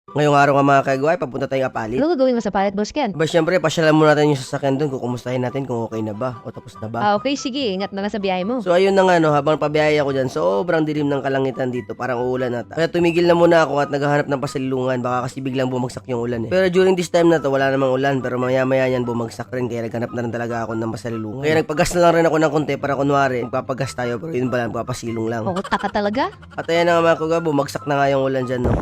Ngayong araw nga mga kagway, papunta tayong Apalit. Ano gagawin mo sa palit, Boss Ken? Ba, syempre, pasyalan muna natin yung sasakyan doon kung kumustahin natin kung okay na ba o tapos na ba. Okay, sige. Ingat na lang sa biyahe mo. So ayun na nga no, habang pabiyaya ako dyan, sobrang dilim ng kalangitan dito, parang uulan ata. Kaya tumigil na muna ako at naghahanap ng pasilungan, baka kasi biglang bumagsak yung ulan eh. Pero during this time na to, wala namang ulan, pero maya-maya yan bumagsak rin, kaya naghanap na rin talaga ako ng pasilungan. Kaya nagpagas na lang rin ako ng konti para kunwari, magpapagas tayo, pero yun pala, magpapasilong lang. Oo, taka talaga. At ayan na nga mga kagwa, bumagsak na nga yung ulan dyan no.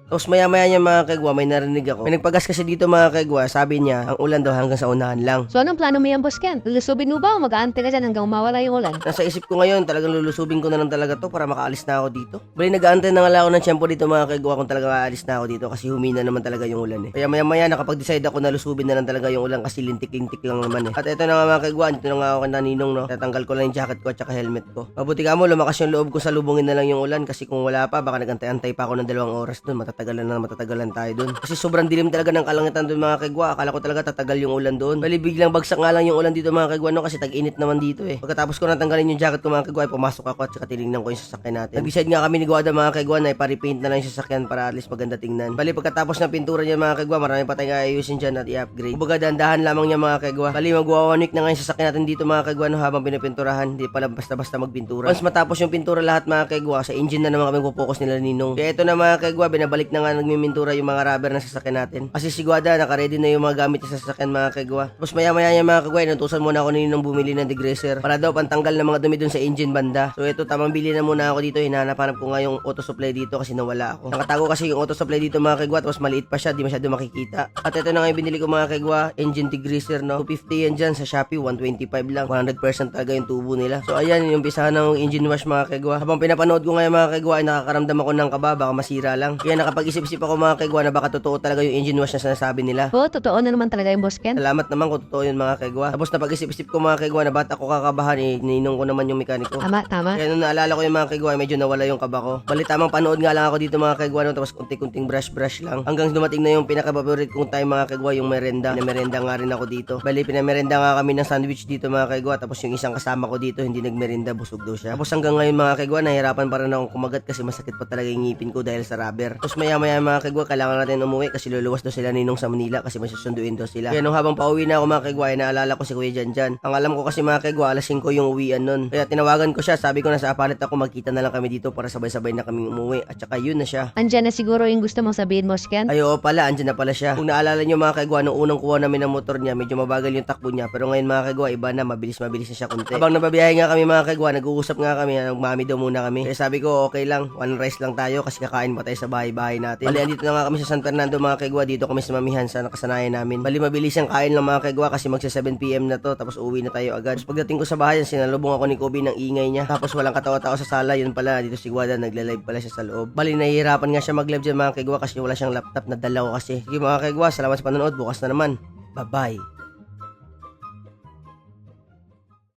Tapos maya-maya niya mga kagwa, may narinig ako. May nagpagas kasi dito mga kagwa, sabi niya, ang ulan daw hanggang sa unahan lang. So anong plano mo yan, Boss Ken? Lulusubin mo ba o mag-aante ka dyan hanggang mawala yung ulan? Nasa isip ko ngayon, talagang lulusubin ko na lang talaga to para makaalis na ako dito. Bali, nag-aantay na nga lang ako ng tiyempo dito mga kagwa kung talaga makaalis na ako dito kasi humina naman talaga yung ulan eh. Kaya maya-maya nakapag-decide ako na lusubin na lang talaga yung ulan kasi lintik-lintik lang naman eh. At ito na nga mga kagwa, dito na nga ako kay Ninong no. Tatanggal ko lang yung jacket ko at saka helmet ko. Mabuti ka mo, lumakas yung loob ko sa lubungin na lang yung ulan kasi kung wala pa, baka nagantay-antay pa ako ng 2 oras dun. Matatagalan tayo dun. Kasi sobrang dilim talaga ng kalangitan dun mga kagwa. Akala ko talaga tatagal yung ulan doon. Bali, biglang bagsak nga lang yung ulan dito mga kagwa no kasi tag-init naman dito eh. Pagkatapos ko natanggalin yung jacket ko mga kagwa, pumasok ako at saka tinignan ko yung sasakyan natin. Nag-decide nga kami ni Guada mga kagwa na ipa-repaint na lang yung sasakyan para at least maganda tingnan. Bali, pagkatapos ng pintura niya mga kagwa, marami pa tayong ayusin dyan at i-upgrade. Kumbaga dahan-dahan lamang niya mga kagwa. Bali, magwa 1 week na nga yung sasakyan natin dito mga kagwa no habang pinipinturahan. Hindi pala basta-basta magpintura. Once matapos yung pintura lahat mga kagwa, sa engine na naman kami pupokus nila Ninong. Kaya ito na mga kagwa, binabalik na nga nagmimintura yung mga rubber na sasakyan natin. Kasi si Guada, naka-ready na yung mga gamit niya sa sasakyan mga kagwa. Tapos maya-maya niya mga kagwa, inutusan muna ako Ninong bumili ng degreaser para daw pantanggal ng mga dumi dun sa engine banda. So ito, tamang bili na muna ako dito. Hinahanap-hanap ko nga yung auto supply dito kasi nawala ako. Nakatago kasi yung auto supply dito mga kagwa, tapos maliit pa siya, di masyado makikita. At ito na nga yung binili ko mga kagwa, engine degreaser no. 250 yan dyan sa Shopee, 125 lang. 100% talaga yung tubo nila. So ayan, yung pisahan ng engine wash mga kagwa. Habang pinapanood ko ngayon mga kagwa, ay nakakaramdam ako ng kaba, baka masira lang. Kaya nakapag-isip-isip ako mga kagwa na baka totoo talaga yung engine wash na sinasabi nila. Oo, totoo na naman talaga yung Boss Ken. Salamat naman kung totoo yun mga kagwa. Tapos napag-isip-isip ko mga kagwa na ba't ako kakabahan eh, ninong ko naman yung mekaniko. Tama, tama. Kaya nung naalala ko yung mga kagwa, medyo nawala yung kaba ko. Bali tamang panood nga lang ako dito mga kagwa no, tapos kunti-kunting brush lang. Hanggang dumating na yung pinaka-favorite kong time mga kagwa, yung merenda. Pinamerenda nga rin ako dito. Bali pinamerenda nga kami ng sandwich dito mga kagwa, tapos yung isang kasama ko dito hindi nagmerenda, busog daw siya. Tapos hanggang ngayon mga kagwa, nahirapan pa rin akong kumagat kasi masakit pa talaga yung ngipin ko dahil sa rubber. Tapos maya-maya mga kagwa, kailangan natin umuwi kasi luluwas daw sila Ninong sa Manila kasi may susunduin daw sila. Kaya nung habang pauwi na ako mga kagwa, ay naalala ko si Kuya Janjan. Ang alam ko kasi mga kagwa, alas 5 yung uwian nun. Kaya tinawagan ko siya, sabi ko na sa Apalit ako, magkita na lang kami dito para sabay-sabay na kaming umuwi. At saka yun na siya. Andyan na siguro yung gusto mong sabihin, Boss Ken. Ay oo pala, andyan na pala siya. Kung naalala nyo mga kagwa, nung unang kuha namin ng motor niya, medyo mabagal yung takbo niya. Pero ngayon mga kagwa, iba na, mabilis na siya kunti. Habang nababiyahe nga kami mga kagwa, nag-uusap nga kami, nagmami daw muna kami. Kaya sabi ko, okay lang, one rice lang tayo kasi kakain pa tayo sa bahay-bahay natin. Bali, andito na nga kami sa San Fernando mga kagwa, dito kami sa mamihan sa nakasanayan namin. Bali, mabilis yung kain lang mga kagwa kasi magsa 7 PM na to, tapos uwi na tayo agad. Tapos pagdating ko sa bahay, sinalubong ako ni Kobe ng ingay niya. Tapos walang katawa-tawa sa sala, yun pala, dito si Guada, nagla-live pala siya sa loob. Bali, nahihirapan nga siya mag-live dyan mga kagwa kasi wala siyang laptop na dala ko kasi. Sige mga kagwa, salamat sa panonood, bukas na naman. Bye-bye.